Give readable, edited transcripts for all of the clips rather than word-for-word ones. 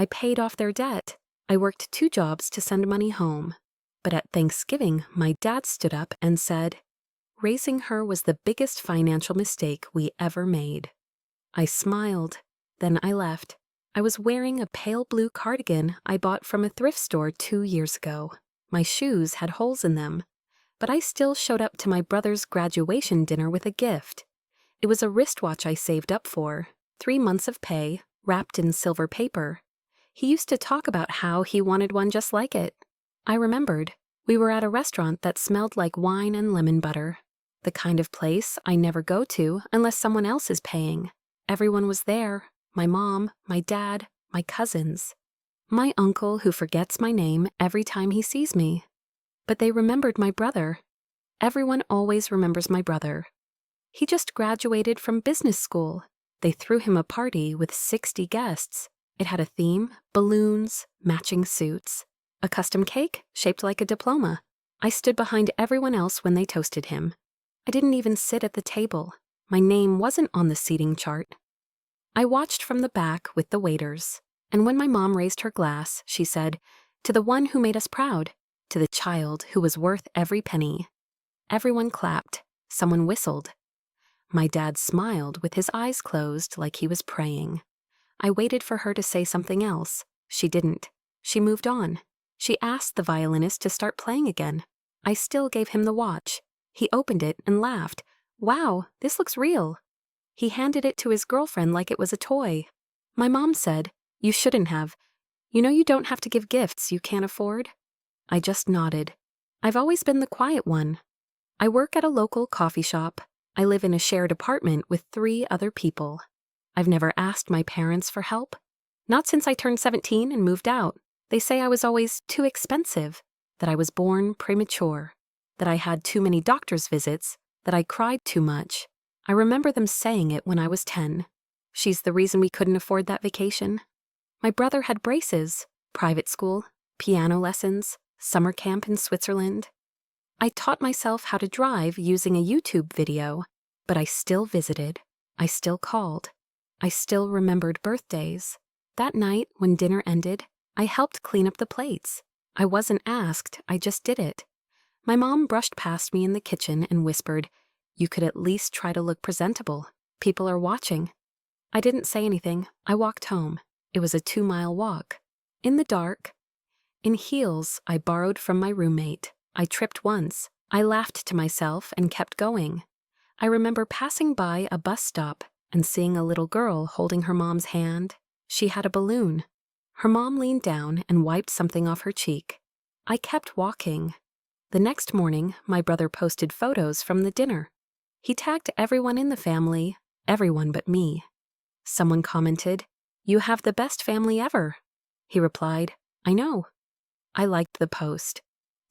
I paid off their debt. I worked 2 jobs to send money home. But at Thanksgiving, my dad stood up and said, "Raising her was the biggest financial mistake we ever made." I smiled. Then I left. I was wearing a pale blue cardigan I bought from a thrift store 2 years ago. My shoes had holes in them, but I still showed up to my brother's graduation dinner with a gift. It was a wristwatch I saved up for, 3 months of pay, wrapped in silver paper. He used to talk about how he wanted one just like it. I remembered. We were at a restaurant that smelled like wine and lemon butter. The kind of place I never go to unless someone else is paying. Everyone was there. My mom, my dad, my cousins. My uncle who forgets my name every time he sees me. But they remembered my brother. Everyone always remembers my brother. He just graduated from business school. They threw him a party with 60 guests. It had a theme, balloons, matching suits, a custom cake shaped like a diploma. I stood behind everyone else when they toasted him. I didn't even sit at the table. My name wasn't on the seating chart. I watched from the back with the waiters, and when my mom raised her glass, she said, "To the one who made us proud, to the child who was worth every penny." Everyone clapped. Someone whistled. My dad smiled with his eyes closed like he was praying. I waited for her to say something else. She didn't. She moved on. She asked the violinist to start playing again. I still gave him the watch. He opened it and laughed. "Wow, this looks real." He handed it to his girlfriend like it was a toy. My mom said, "You shouldn't have. You know you don't have to give gifts you can't afford." I just nodded. I've always been the quiet one. I work at a local coffee shop. I live in a shared apartment with 3 other people. I've never asked my parents for help. Not since I turned 17 and moved out. They say I was always too expensive, that I was born premature, that I had too many doctor's visits, that I cried too much. I remember them saying it when I was 10. She's the reason we couldn't afford that vacation. My brother had braces, private school, piano lessons, summer camp in Switzerland. I taught myself how to drive using a YouTube video, but I still visited. I still called. I still remembered birthdays. That night, when dinner ended, I helped clean up the plates. I wasn't asked, I just did it. My mom brushed past me in the kitchen and whispered, "You could at least try to look presentable. People are watching." I didn't say anything. I walked home. It was a 2-mile walk. In the dark. In heels I borrowed from my roommate. I tripped once. I laughed to myself and kept going. I remember passing by a bus stop and seeing a little girl holding her mom's hand. She had a balloon. Her mom leaned down and wiped something off her cheek. I kept walking. The next morning, my brother posted photos from the dinner. He tagged everyone in the family, everyone but me. Someone commented, "You have the best family ever." He replied, "I know." I liked the post.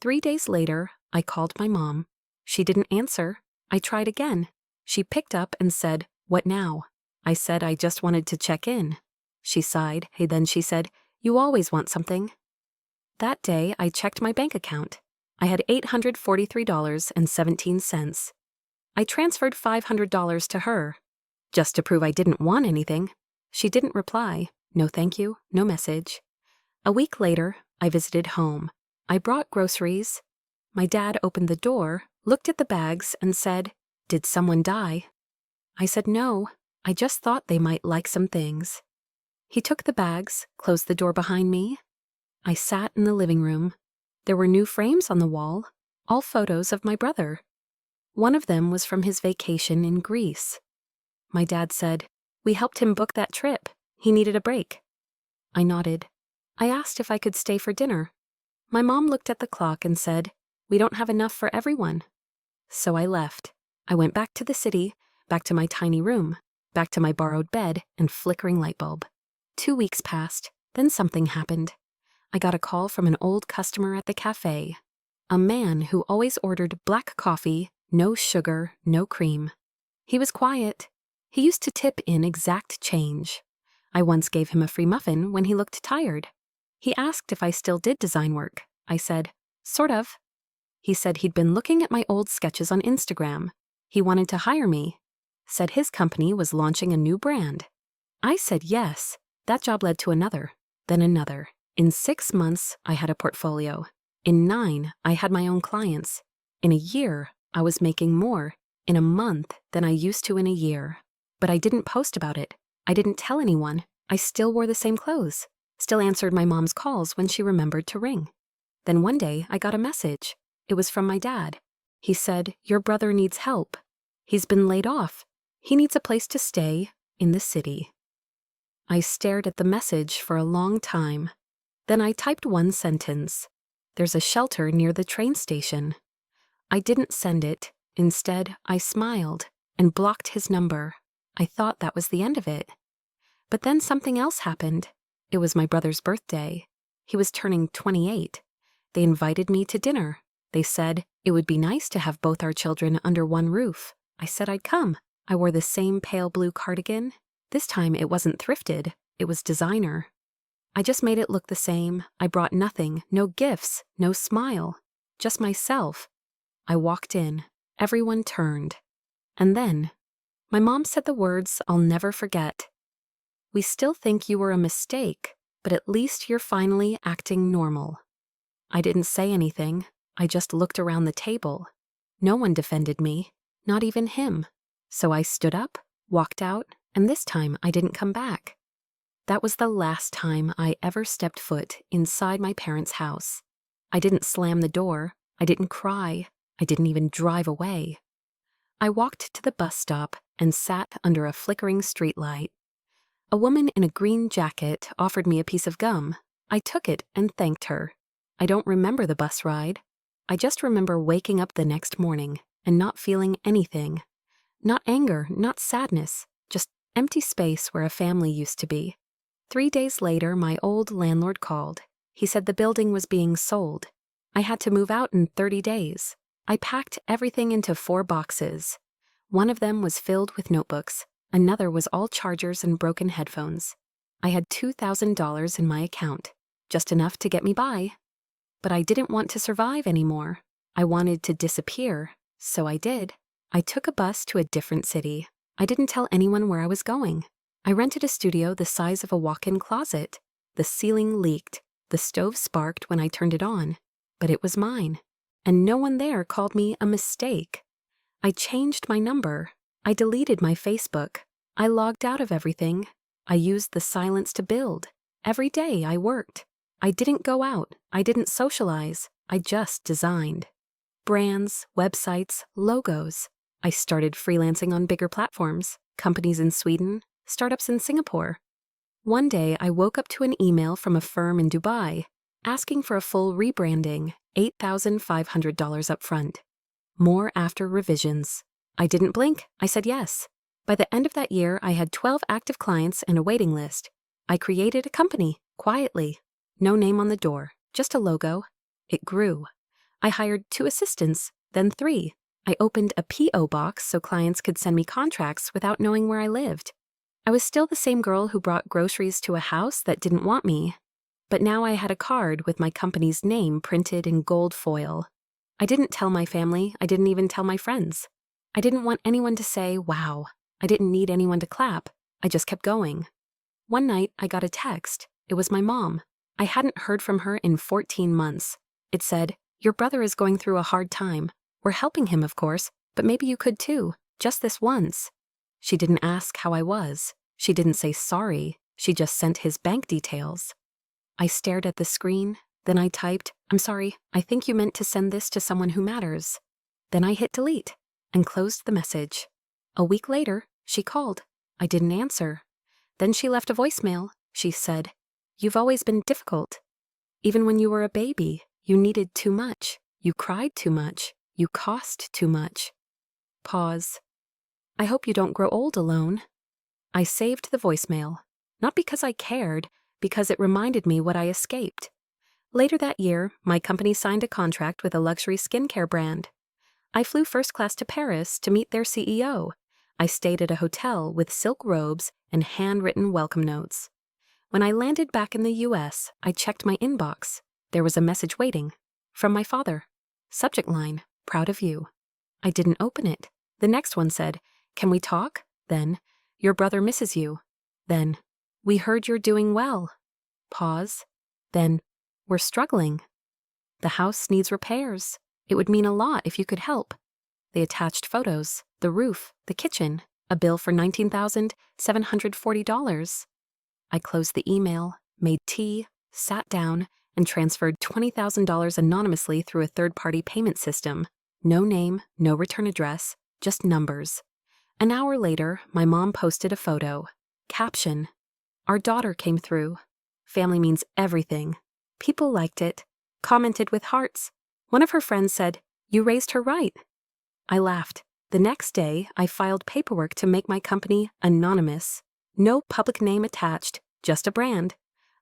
3 days later, I called my mom. She didn't answer. I tried again. She picked up and said, "What now?" I said I just wanted to check in. She sighed, and then she said, "You always want something." That day, I checked my bank account. I had $843.17. I transferred $500 to her, just to prove I didn't want anything. She didn't reply. No thank you, no message. A week later, I visited home. I brought groceries. My dad opened the door, looked at the bags, and said, "Did someone die?" I said no. I just thought they might like some things. He took the bags, closed the door behind me. I sat in the living room. There were new frames on the wall, all photos of my brother. One of them was from his vacation in Greece. My dad said, "We helped him book that trip. He needed a break." I nodded. I asked if I could stay for dinner. My mom looked at the clock and said, "We don't have enough for everyone." So I left. I went back to the city, back to my tiny room, back to my borrowed bed and flickering light bulb. 2 weeks passed, then something happened. I got a call from an old customer at the cafe, a man who always ordered black coffee, no sugar, no cream. He was quiet. He used to tip in exact change. I once gave him a free muffin when he looked tired. He asked if I still did design work. I said, "Sort of." He said he'd been looking at my old sketches on Instagram. He wanted to hire me. Said his company was launching a new brand. I said yes. That job led to another. then another. In 6 months, I had a portfolio. In 9, I had my own clients. In a year, I was making more in a month than I used to in a year. But I didn't post about it. I didn't tell anyone. I still wore the same clothes, still answered my mom's calls when she remembered to ring. Then one day, I got a message. It was from my dad. He said, "Your brother needs help. He's been laid off. He needs a place to stay in the city." I stared at the message for a long time. Then I typed one sentence. "There's a shelter near the train station." I didn't send it. Instead, I smiled and blocked his number. I thought that was the end of it. But then something else happened. It was my brother's birthday. He was turning 28. They invited me to dinner. They said it would be nice to have both our children under one roof. I said I'd come. I wore the same pale blue cardigan. This time it wasn't thrifted. It was designer. I just made it look the same. I brought nothing, no gifts, no smile. Just myself. I walked in. Everyone turned. And then, my mom said the words I'll never forget. "We still think you were a mistake, but at least you're finally acting normal." I didn't say anything. I just looked around the table. No one defended me, not even him. So I stood up, walked out, and this time I didn't come back. That was the last time I ever stepped foot inside my parents' house. I didn't slam the door. I didn't cry. I didn't even drive away. I walked to the bus stop and sat under a flickering streetlight. A woman in a green jacket offered me a piece of gum. I took it and thanked her. I don't remember the bus ride. I just remember waking up the next morning and not feeling anything. Not anger, not sadness, just empty space where a family used to be. 3 days later, my old landlord called. He said the building was being sold. I had to move out in 30 days. I packed everything into 4 boxes. One of them was filled with notebooks. Another was all chargers and broken headphones. I had $2,000 in my account, just enough to get me by. But I didn't want to survive anymore. I wanted to disappear, so I did. I took a bus to a different city. I didn't tell anyone where I was going. I rented a studio the size of a walk-in closet. The ceiling leaked. The stove sparked when I turned it on. But it was mine. And no one there called me a mistake. I changed my number. I deleted my Facebook. I logged out of everything. I used the silence to build. Every day I worked. I didn't go out. I didn't socialize. I just designed. Brands, websites, logos. I started freelancing on bigger platforms, companies in Sweden, startups in Singapore. One day I woke up to an email from a firm in Dubai asking for a full rebranding, $8,500 up front. More after revisions. I didn't blink. I said yes. By the end of that year, I had 12 active clients and a waiting list. I created a company, quietly. No name on the door, just a logo. It grew. I hired 2 assistants, then 3. I opened a P.O. box so clients could send me contracts without knowing where I lived. I was still the same girl who brought groceries to a house that didn't want me. But now I had a card with my company's name printed in gold foil. I didn't tell my family. I didn't even tell my friends. I didn't want anyone to say, wow. I didn't need anyone to clap. I just kept going. One night, I got a text. It was my mom. I hadn't heard from her in 14 months. It said, "Your brother is going through a hard time. We're helping him, of course, but maybe you could too, just this once." She didn't ask how I was. She didn't say sorry. She just sent his bank details. I stared at the screen. Then I typed, "I'm sorry, I think you meant to send this to someone who matters." Then I hit delete and closed the message. A week later, she called. I didn't answer. Then she left a voicemail. She said, "You've always been difficult. Even when you were a baby, you needed too much. You cried too much. You cost too much." Pause. "I hope you don't grow old alone." I saved the voicemail, not because I cared, because it reminded me what I escaped. Later that year, my company signed a contract with a luxury skincare brand. I flew first class to Paris to meet their CEO. I stayed at a hotel with silk robes and handwritten welcome notes. When I landed back in the US, I checked my inbox. There was a message waiting. From my father. Subject line, "Proud of you." I didn't open it. The next one said, "Can we talk?" Then, "Your brother misses you." Then, "We heard you're doing well." Pause. Then, we're struggling. The house needs repairs. It would mean a lot if you could help. They attached photos, the roof, the kitchen, a bill for $19,740. I closed the email, made tea, sat down, and transferred $20,000 anonymously through a third-party payment system. No name, no return address, just numbers. An hour later, my mom posted a photo. Caption: "Our daughter came through. Family means everything." People liked it, commented with hearts. One of her friends said, "You raised her right." I laughed. The next day, I filed paperwork to make my company anonymous. No public name attached, just a brand.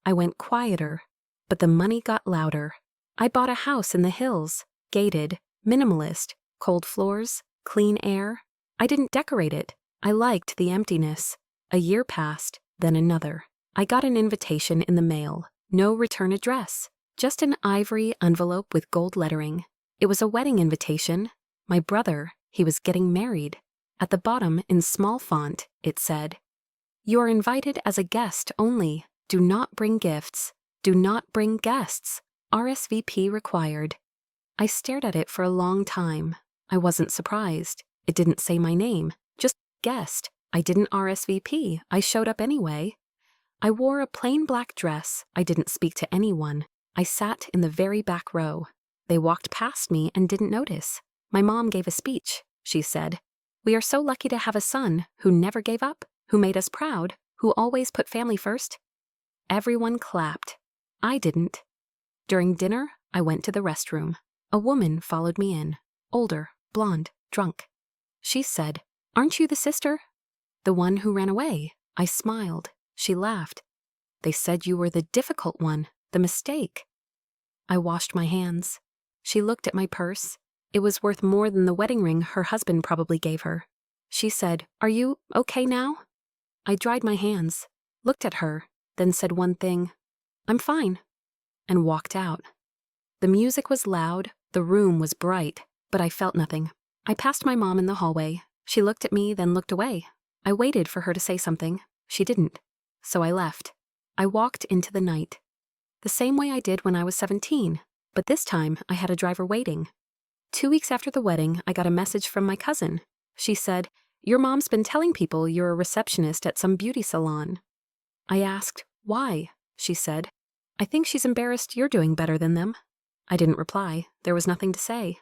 I went quieter, but the money got louder. I bought a house in the hills, gated, minimalist, cold floors, clean air. I didn't decorate it. I liked the emptiness. A year passed, then another. I got an invitation in the mail. No return address. Just an ivory envelope with gold lettering. It was a wedding invitation. My brother, he was getting married. At the bottom, in small font, it said, "You are invited as a guest only. Do not bring gifts. Do not bring guests. RSVP required." I stared at it for a long time. I wasn't surprised. It didn't say my name, just guest. I didn't RSVP. I showed up anyway. I wore a plain black dress. I didn't speak to anyone. I sat in the very back row. They walked past me and didn't notice. My mom gave a speech. She said, "We are so lucky to have a son who never gave up, who made us proud, who always put family first." Everyone clapped. I didn't. During dinner, I went to the restroom. A woman followed me in, older, blonde, drunk. She said, "Aren't you the sister?" "The one who ran away." I smiled. She laughed. "They said you were the difficult one, the mistake." I washed my hands. She looked at my purse. It was worth more than the wedding ring her husband probably gave her. She said, "Are you okay now?" I dried my hands, looked at her, then said one thing, "I'm fine," and walked out. The music was loud, the room was bright, but I felt nothing. I passed my mom in the hallway. She looked at me, then looked away. I waited for her to say something. She didn't. So I left. I walked into the night. The same way I did when I was 17, but this time I had a driver waiting. 2 weeks after the wedding, I got a message from my cousin. She said, "Your mom's been telling people you're a receptionist at some beauty salon." I asked, "Why?" She said, "I think she's embarrassed you're doing better than them." I didn't reply. There was nothing to say.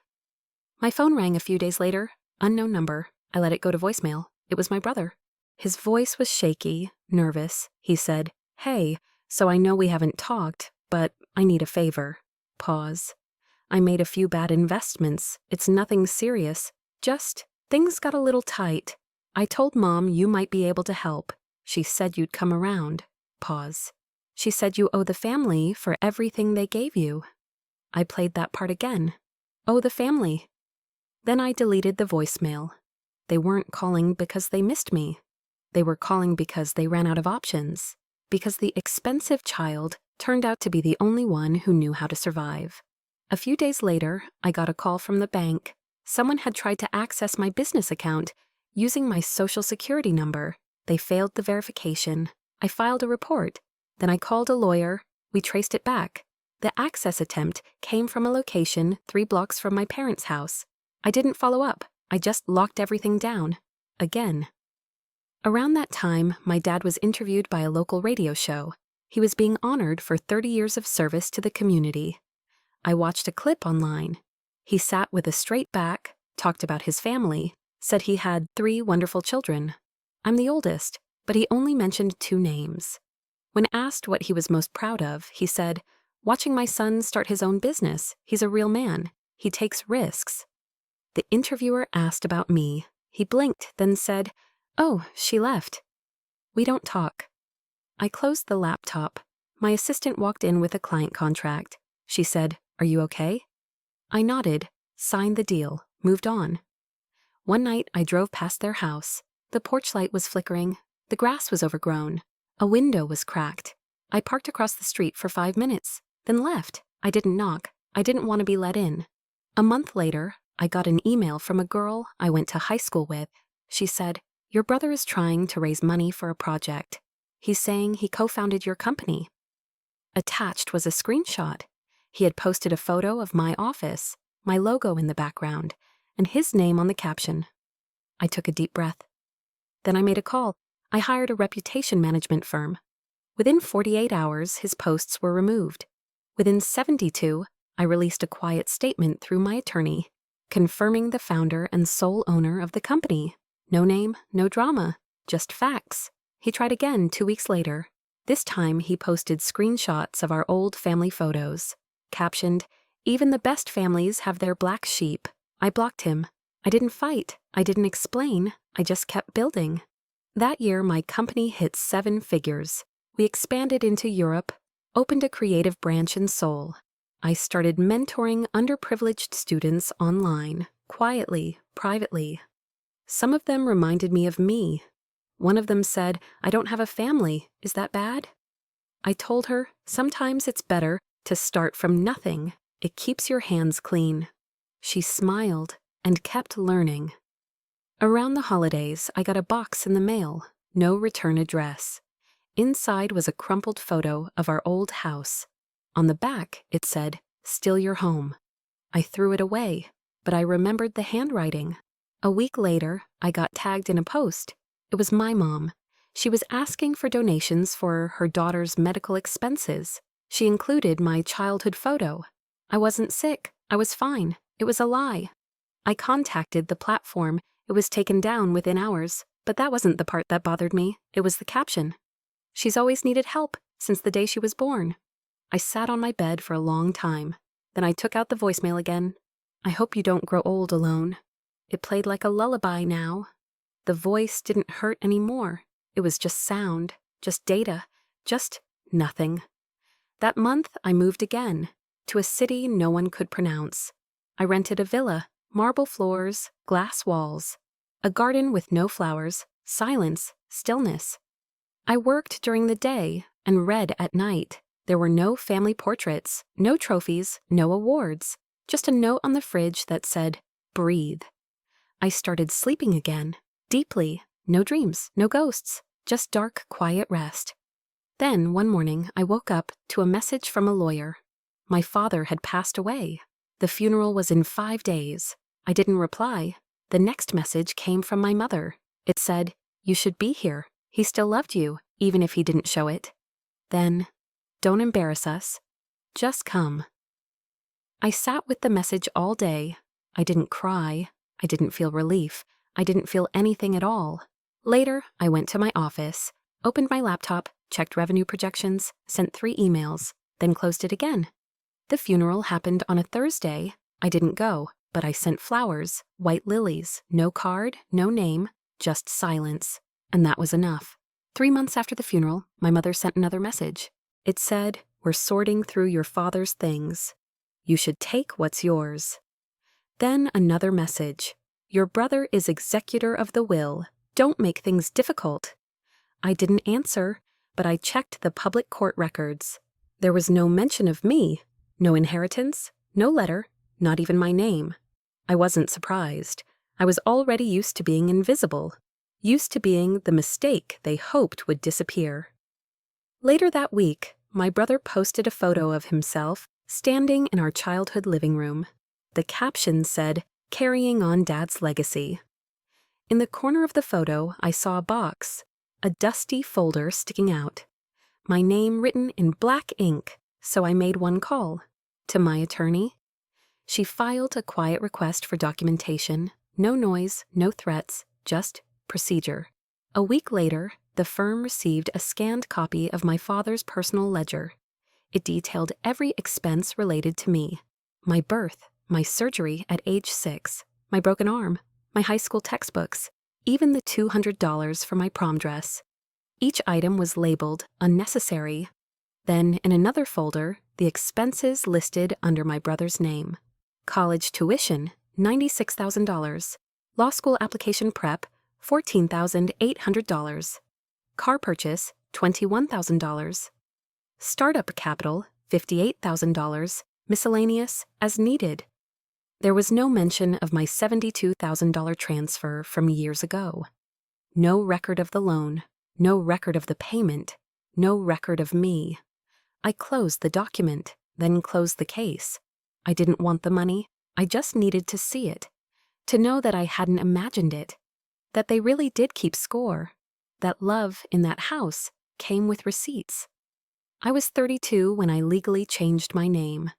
My phone rang a few days later. Unknown number. I let it go to voicemail. It was my brother. His voice was shaky, nervous. He said, "Hey, so I know we haven't talked, but I need a favor." Pause. "I made a few bad investments. It's nothing serious. Just, things got a little tight. I told Mom you might be able to help. She said you'd come around." Pause. "She said you owe the family for everything they gave you." I played that part again. "Owe the family." Then I deleted the voicemail. They weren't calling because they missed me. They were calling because they ran out of options. Because the expensive child turned out to be the only one who knew how to survive. A few days later, I got a call from the bank. Someone had tried to access my business account using my social security number. They failed the verification. I filed a report. Then I called a lawyer. We traced it back. The access attempt came from a location 3 blocks from my parents' house. I didn't follow up. I just locked everything down. Again. Around that time, my dad was interviewed by a local radio show. He was being honored for 30 years of service to the community. I watched a clip online. He sat with a straight back, talked about his family, said he had 3 wonderful children. I'm the oldest, but he only mentioned 2 names. When asked what he was most proud of, he said, "Watching my son start his own business. He's a real man. He takes risks." The interviewer asked about me. He blinked, then said, "Oh, she left. We don't talk." I closed the laptop. My assistant walked in with a client contract. She said, "Are you okay?" I nodded, signed the deal, moved on. One night I drove past their house. The porch light was flickering. The grass was overgrown. A window was cracked. I parked across the street for 5 minutes, then left. I didn't knock. I didn't want to be let in. A month later, I got an email from a girl I went to high school with. She said, "Your brother is trying to raise money for a project. He's saying he co-founded your company." Attached was a screenshot. He had posted a photo of my office, my logo in the background, and his name on the caption. I took a deep breath. Then I made a call. I hired a reputation management firm. Within 48 hours, his posts were removed. Within 72, I released a quiet statement through my attorney, confirming the founder and sole owner of the company. No name, no drama, just facts. He tried again 2 weeks later. This time, he posted screenshots of our old family photos, captioned, "Even the best families have their black sheep." I blocked him. I didn't fight. I didn't explain. I just kept building. That year, my company hit 7 figures. We expanded into Europe, opened a creative branch in Seoul. I started mentoring underprivileged students online, quietly, privately. Some of them reminded me of me. One of them said, "I don't have a family. Is that bad?" I told her, sometimes it's better to start from nothing. It keeps your hands clean. She smiled and kept learning. Around the holidays, I got a box in the mail, no return address. Inside was a crumpled photo of our old house. On the back, it said, "Still your home." I threw it away, but I remembered the handwriting. A week later, I got tagged in a post. It was my mom. She was asking for donations for her daughter's medical expenses. She included my childhood photo. I wasn't sick. I was fine. It was a lie. I contacted the platform. It was taken down within hours, but that wasn't the part that bothered me. It was the caption. "She's always needed help since the day she was born." I sat on my bed for a long time. Then I took out the voicemail again. "I hope you don't grow old alone." It played like a lullaby now. The voice didn't hurt anymore. It was just sound, just data, just nothing. That month, I moved again, to a city no one could pronounce. I rented a villa, marble floors, glass walls, a garden with no flowers, silence, stillness. I worked during the day and read at night. There were no family portraits, no trophies, no awards, just a note on the fridge that said, "Breathe." I started sleeping again, deeply, no dreams, no ghosts, just dark, quiet rest. Then, one morning, I woke up to a message from a lawyer. My father had passed away. The funeral was in 5 days. I didn't reply. The next message came from my mother. It said, "You should be here. He still loved you, even if he didn't show it." Then, "Don't embarrass us. Just come." I sat with the message all day. I didn't cry. I didn't feel relief. I didn't feel anything at all. Later, I went to my office, opened my laptop, checked revenue projections, sent 3 emails, then closed it again. The funeral happened on a Thursday. I didn't go, but I sent flowers, white lilies, no card, no name, just silence. And that was enough. 3 months after the funeral, my mother sent another message. It said, "We're sorting through your father's things. You should take what's yours." Then another message. "Your brother is executor of the will. Don't make things difficult." I didn't answer, but I checked the public court records. There was no mention of me, no inheritance, no letter, not even my name. I wasn't surprised. I was already used to being invisible, used to being the mistake they hoped would disappear. Later that week, my brother posted a photo of himself standing in our childhood living room. The caption said, "Carrying on Dad's legacy." In the corner of the photo, I saw a box, a dusty folder sticking out. My name written in black ink, so I made one call. To my attorney. She filed a quiet request for documentation. No noise, no threats, just procedure. A week later, the firm received a scanned copy of my father's personal ledger. It detailed every expense related to me. My birth, my surgery at age 6, my broken arm, my high school textbooks, even the $200 for my prom dress. Each item was labeled unnecessary. Then, in another folder, the expenses listed under my brother's name. College tuition, $96,000. Law school application prep, $14,800. Car purchase, $21,000. Startup capital, $58,000. Miscellaneous, as needed. There was no mention of my $72,000 transfer from years ago. No record of the loan, no record of the payment, no record of me. I closed the document, then closed the case. I didn't want the money. I just needed to see it, to know that I hadn't imagined it, that they really did keep score, that love in that house came with receipts. I was 32 when I legally changed my name.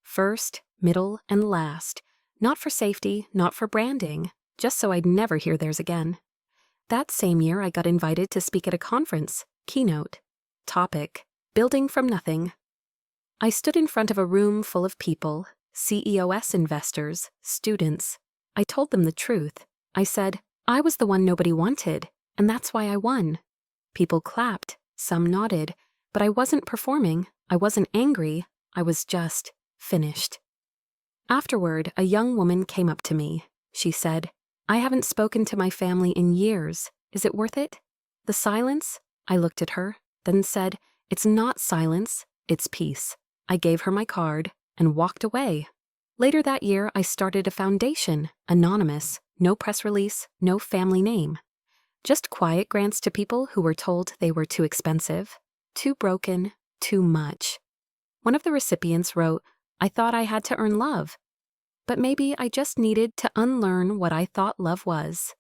First, middle, and last. Not for safety, not for branding, just so I'd never hear theirs again. That same year, I got invited to speak at a conference. Keynote. Topic: Building from Nothing. I stood in front of a room full of people, CEOs investors, students. I told them the truth. I said, I was the one nobody wanted, and that's why I won. People clapped, some nodded, but I wasn't performing, I wasn't angry, I was just finished. Afterward, a young woman came up to me. She said, I haven't spoken to my family in years. Is it worth it? The silence? I looked at her, then said, it's not silence, it's peace. I gave her my card and walked away. Later that year, I started a foundation, anonymous, no press release, no family name. Just quiet grants to people who were told they were too expensive, too broken, too much. One of the recipients wrote, I thought I had to earn love. But maybe I just needed to unlearn what I thought love was.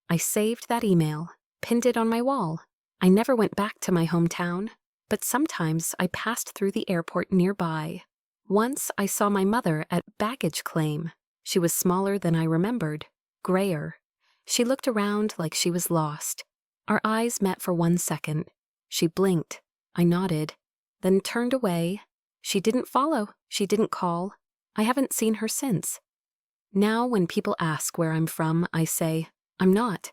I saved that email, pinned it on my wall. I never went back to my hometown, but sometimes I passed through the airport nearby. Once I saw my mother at baggage claim. She was smaller than I remembered, grayer. She looked around like she was lost. Our eyes met for 1 second. She blinked. I nodded, then turned away. She didn't follow. She didn't call. I haven't seen her since. Now when people ask where I'm from, I say, I'm not.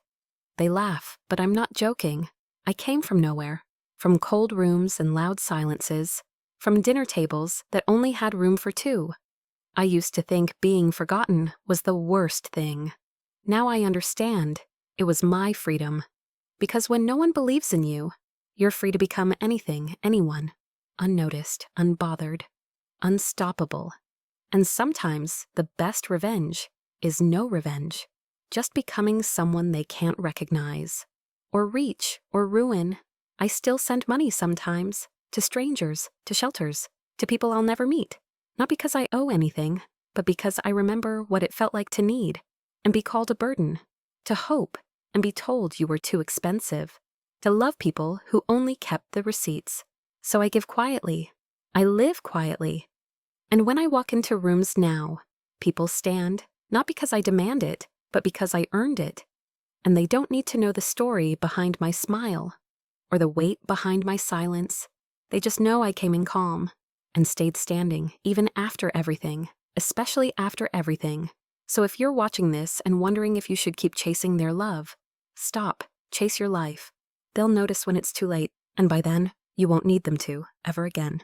They laugh, but I'm not joking. I came from nowhere, from cold rooms and loud silences, from dinner tables that only had room for 2. I used to think being forgotten was the worst thing. Now I understand. It was my freedom. Because when no one believes in you, you're free to become anything, anyone. Unnoticed, unbothered, unstoppable. And sometimes the best revenge is no revenge. Just becoming someone they can't recognize. Or reach, or ruin. I still send money sometimes. To strangers, to shelters, to people I'll never meet. Not because I owe anything, but because I remember what it felt like to need, and be called a burden, to hope, and be told you were too expensive, to love people who only kept the receipts. So I give quietly. I live quietly. And when I walk into rooms now, people stand, not because I demand it, but because I earned it. And they don't need to know the story behind my smile, or the weight behind my silence. They just know I came in calm and stayed standing even after everything, especially after everything. So if you're watching this and wondering if you should keep chasing their love, stop, chase your life. They'll notice when it's too late, and by then, you won't need them to ever again.